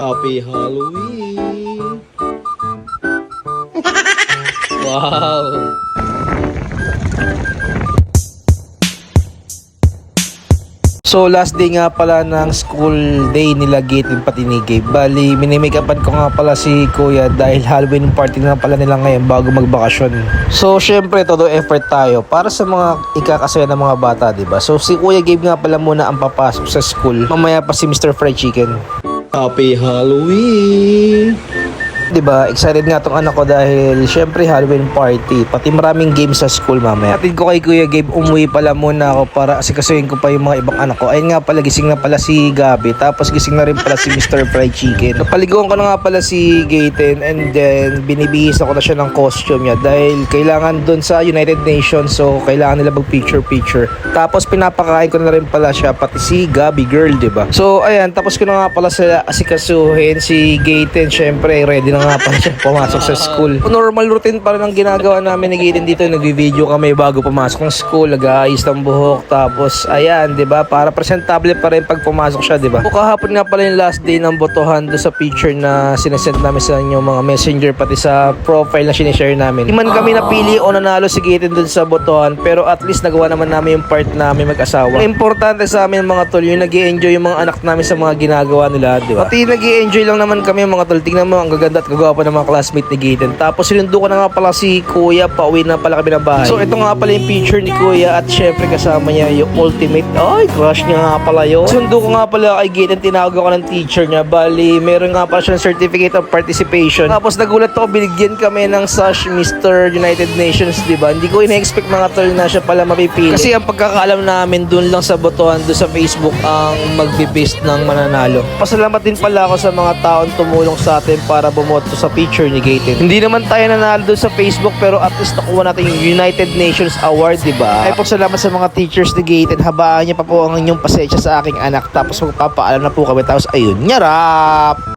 Happy Halloween! Wow! So last day nga pala ng school day nila Gaten pati ni Gabe. Bali, minimake-upan ko nga pala si Kuya dahil Halloween party na pala nila ngayon bago magbakasyon. So syempre todo effort tayo para sa mga ikakasaya ng mga bata, diba? So si Kuya Gabe nga pala muna ang papasok sa school. Mamaya pa si Mr. Fried Chicken. Happy Halloween! Diba, excited nga tong anak ko dahil syempre Halloween party, pati maraming games sa school mamaya. Atid ko kay Kuya Gabe, umuwi pala muna ako para asikasuhin ko pa yung mga ibang anak ko. Ayun nga pala, gising na pala si Gabi, tapos gising na rin pala si Mr. Fried Chicken. Napaliguan ko na nga pala si Gaten and then binibihis ako na siya ng costume niya dahil kailangan dun sa United Nations, so kailangan nila mag picture. Tapos pinapakain ko na rin pala siya, pati si Gabi girl, diba? So ayan, tapos ko na nga pala sila asikasuhin. Si Gaten syempre ready na nga pala siya pumasok sa school. Normal routine pa rin ang ginagawa namin ni Gaten dito. Nagvi-video kami bago pumasok ng school, nag-aayos ng buhok, tapos ayan, 'di ba? Para presentable pa rin pag pumasok siya, 'di ba? Kahapon nga pala yung last day ng botohan do sa picture na sinesend namin sa inyo mga messenger, pati sa profile na sinishare namin. Hindi man kami napili o nanalo si Gaten dun sa botohan, pero at least nagawa naman namin yung part namin mag-asawa. Ang importante sa amin mga tol, yung nag-i-enjoy yung mga anak namin sa mga ginagawa nila, 'di ba? Pati nag-i-enjoy lang naman kami mga tol. Tingnan mo, ang gaganda at gagawa pa ng mga classmate ni Gaten. Tapos sinundo ko na nga pala si Kuya, pauwi na pala kami ng bahay. So ito nga pala yung picture ni Kuya at syempre kasama niya yung ultimate. Ay, crush niya nga pala yun. Sundo ko nga pala kay Gaten, tinawag ako ng teacher niya. Bali, meron nga pala siya ng certificate of participation. Tapos nagulat ako, binigyan kami ng sash Mr. United Nations, diba? Hindi ko ina-expect mga tol na siya pala mapipili. Kasi ang pagkakaalam namin dun lang sa botohan, dun sa Facebook ang magbe-base ng mananalo. Pasalamat din pala ako sa mga taong tumulong sa atin para bumoto sa picture ni Gaten. Hindi naman tayo nanalo doon sa Facebook, pero at least nakuha natin yung United Nations Award, diba? Ay po, salamat sa mga teachers ni Gaten. Habaan niya pa po ang inyong pasensya sa aking anak. Tapos magpapaalam na po kami. Tapos ayun, nyarap!